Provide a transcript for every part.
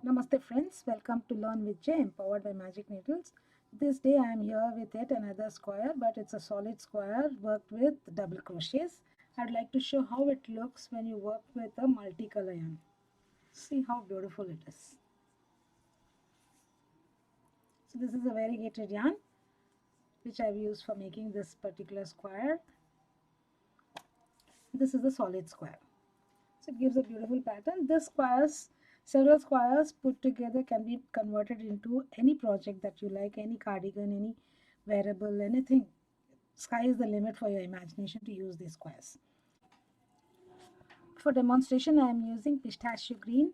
Namaste friends, welcome to Learn with J, empowered by Magic Needles. This day I am here with yet another square, but it's a solid square worked with double crochets. I'd like to show how it looks when you work with a multicolor yarn. See how beautiful it is. So this is a variegated yarn which I've used for making this particular square. This is a solid square. So it gives a beautiful pattern. Several squares put together can be converted into any project that you like, any cardigan, any wearable, anything. Sky is the limit for your imagination to use these squares. For demonstration, I am using pistachio green,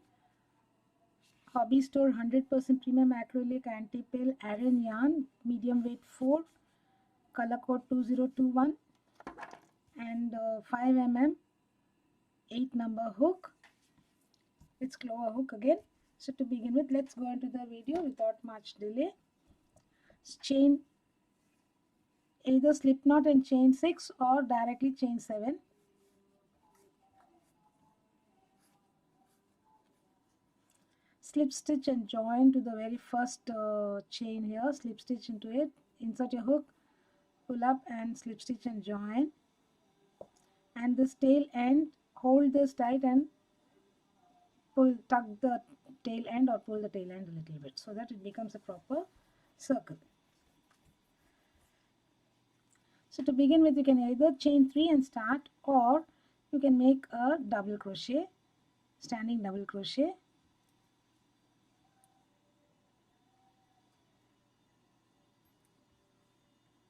Hobby Store 100% premium acrylic anti-pill Aran yarn, medium weight 4, color code 2021, and 5 mm 8 number hook. It's clover hook again. So to begin with, let's go into the video without much delay. Chain either slip knot and chain 6 or directly chain 7. Slip stitch and join to the very first chain here. Slip stitch into it, insert your hook, pull up and slip stitch and join. And this tail end, hold this tight and tuck the tail end or pull the tail end a little bit so that it becomes a proper circle. So to begin with, you can either chain 3 and start, or you can make a double crochet, standing double crochet.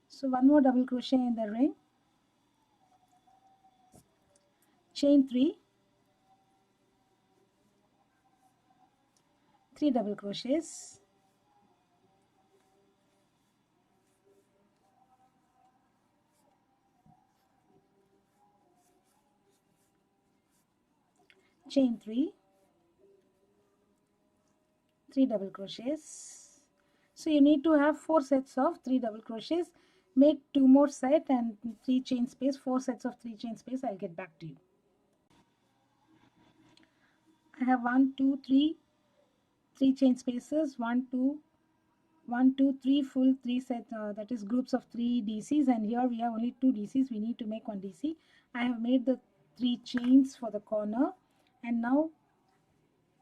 So one more double crochet in the ring, chain 3, 3 double crochets, chain 3, 3 double crochets. So you need to have 4 sets of 3 double crochets. Make 2 more set and 3 chain space, 4 sets of 3 chain space. I'll get back to you. I have 1, 2, 3 chain spaces, 1, 2, 1, 2, 3 full 3 sets, that is groups of 3 DCs, and here we have only 2 DCs. We need to make 1 DC. I have made the 3 chains for the corner, and now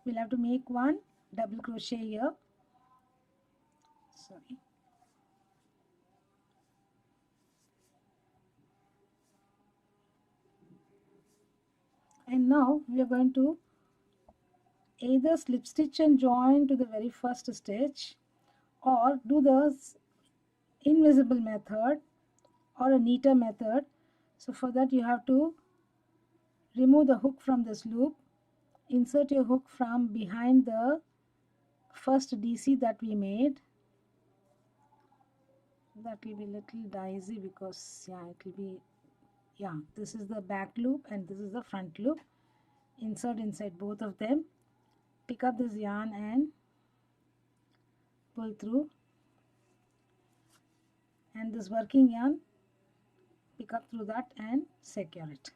we'll have to make 1 double crochet here. Sorry. And now we are going to either slip stitch and join to the very first stitch, or do the invisible method or a neater method. So for that you have to remove the hook from this loop, insert your hook from behind the first DC that we made. That will be a little dicey because it will be, this is the back loop and this is the front loop. Insert inside both of them, pick up this yarn and pull through, and this working yarn pick up through that and secure it.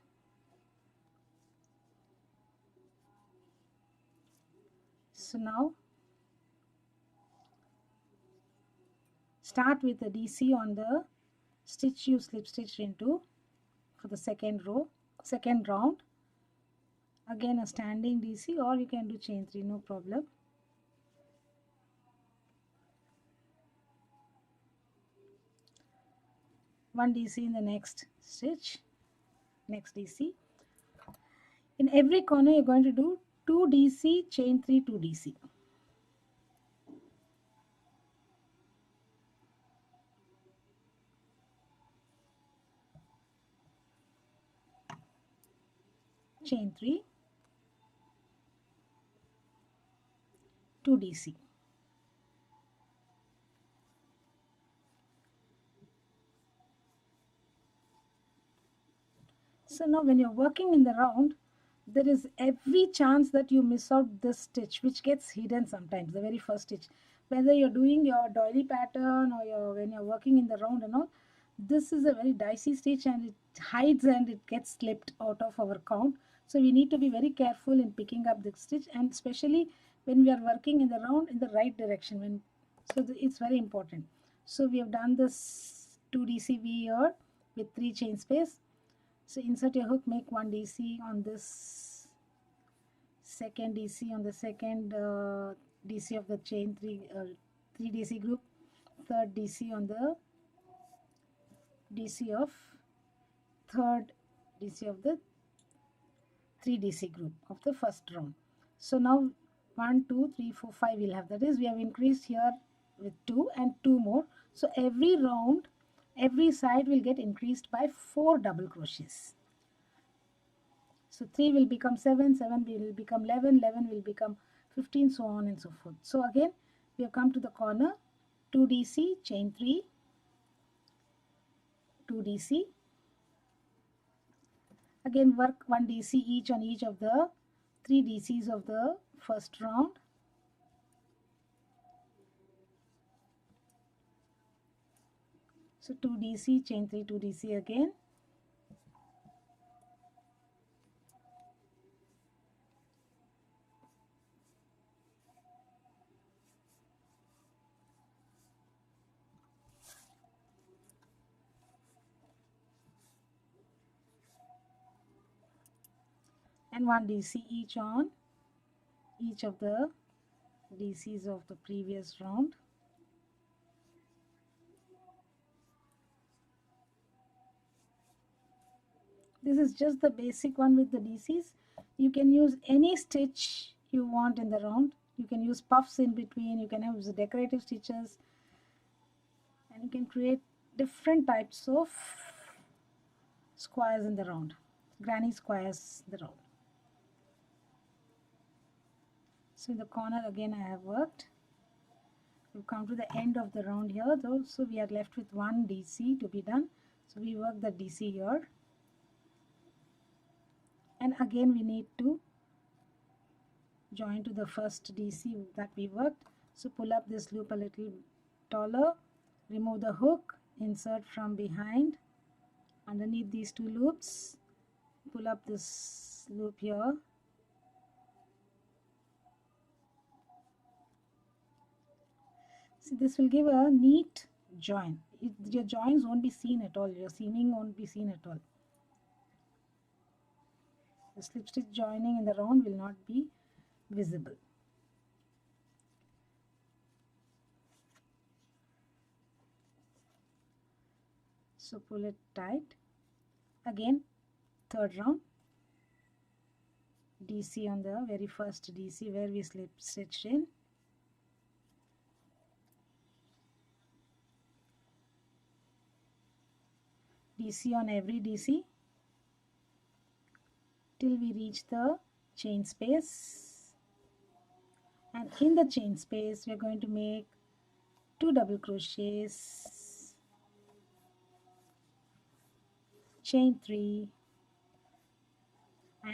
So now start with the DC on the stitch you slip stitched into for the second round. Again a standing DC, or you can do chain 3, no problem. One DC in the next stitch, next DC. In every corner you're going to do 2 DC, chain 3, 2 DC. Chain 3, 2 DC. So now when you're working in the round, there is every chance that you miss out this stitch, which gets hidden sometimes, the very first stitch. Whether you're doing your doily pattern or when you're working in the round and all, this is a very dicey stitch and it hides and it gets slipped out of our count. So we need to be very careful in picking up the stitch, and especially when we are working in the round in the right direction. It's very important. So we have done this 2 DCV here with 3 chain space. So insert your hook, make 1 DC on this second DC on the second DC of the chain 3 DC group, third DC on the DC of third DC of the 3 DC group of the first round. So now 1 2 3 4 5 we'll have, that is we have increased here with 2 and 2 more. So every round, every side will get increased by 4 double crochets. So 3 will become 7, 7 will become 11, 11 will become 15, so on and so forth. So again we have come to the corner, 2 DC, chain 3, 2 DC. Again work 1 DC each on each of the 3 DCs of the first round. So 2 DC, chain 3, 2 DC again. And 1 DC each on each of the DCs of the previous round. This is just the basic one with the DCs. You can use any stitch you want in the round. You can use puffs in between, you can use decorative stitches, and you can create different types of squares in the round, granny squares in the round. So in the corner again I have worked. We've come to the end of the round here though, so we are left with 1 DC to be done. So we work the DC here, and again we need to join to the first DC that we worked. So pull up this loop a little taller, remove the hook, insert from behind underneath these 2 loops, pull up this loop here, see this will give a neat join. Your joins won't be seen at all, your seaming won't be seen at all. The slip stitch joining in the round will not be visible. So pull it tight. Again third round, DC on the very first DC where we slip stitched in, DC on every DC till we reach the chain space, and in the chain space we are going to make 2 double crochets, chain 3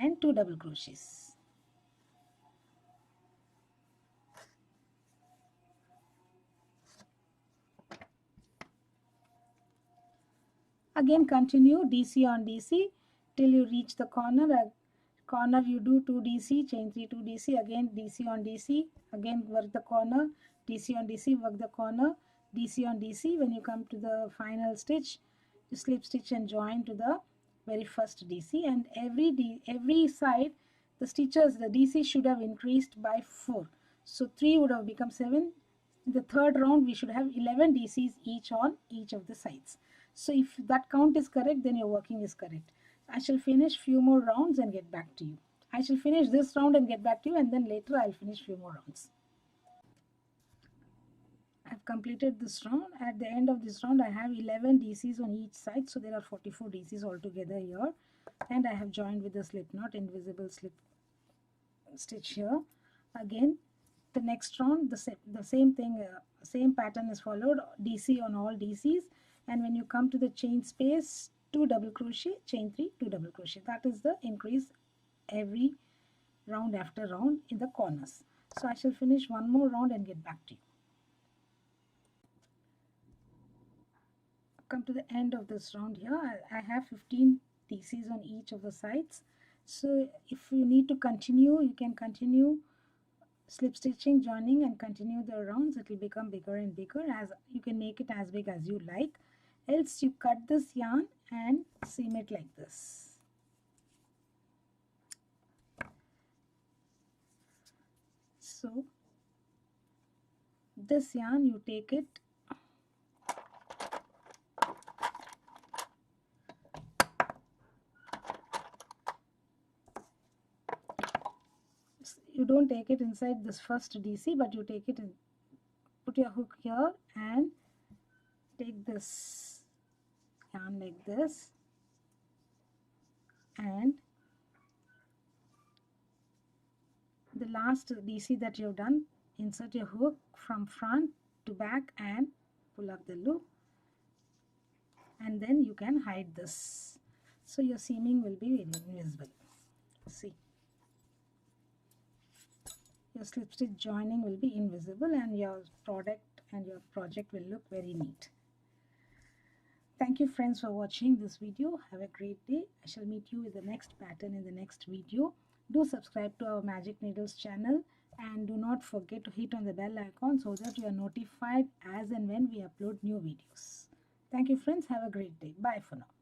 and 2 double crochets. Again continue DC on DC till you reach the corner. Corner you do 2 DC, chain 3, 2 DC, again DC on DC, again work the corner, DC on DC, work the corner, DC on DC. When you come to the final stitch, you slip stitch and join to the very first DC, and every side the stitches, the DC should have increased by 4. So 3 would have become 7. In the third round we should have 11 DCs each on each of the sides. So if that count is correct, then your working is correct. I shall finish few more rounds and get back to you. I shall finish this round and get back to you, and then later I'll finish few more rounds. I've completed this round. At the end of this round I have 11 DCs on each side, so there are 44 DCs altogether here, and I have joined with the slip knot, invisible slip stitch here. Again the next round the same thing, same pattern is followed, DC on all DCs, and when you come to the chain space, 2 double crochet, chain 3, 2 double crochet. That is the increase every round after round in the corners. So I shall finish one more round and get back to you. Come to the end of this round here. I have 15 DCs on each of the sides. So if you need to continue, you can continue slip stitching, joining, and continue the rounds. It will become bigger and bigger. As you can make it as big as you like, else you cut this yarn and seam it like this. So this yarn, you take it, you don't take it inside this first DC, but you take it in, put your hook here and take this yarn like this, and the last DC that you've done, insert your hook from front to back and pull up the loop, and then you can hide this. So your seaming will be invisible. See, your slip stitch joining will be invisible and your product and your project will look very neat. Thank you friends for watching this video. Have a great day. I shall meet you with the next pattern in the next video. Do subscribe to our Magic Needles channel and do not forget to hit on the bell icon so that you are notified as and when we upload new videos. Thank you friends. Have a great day. Bye for now.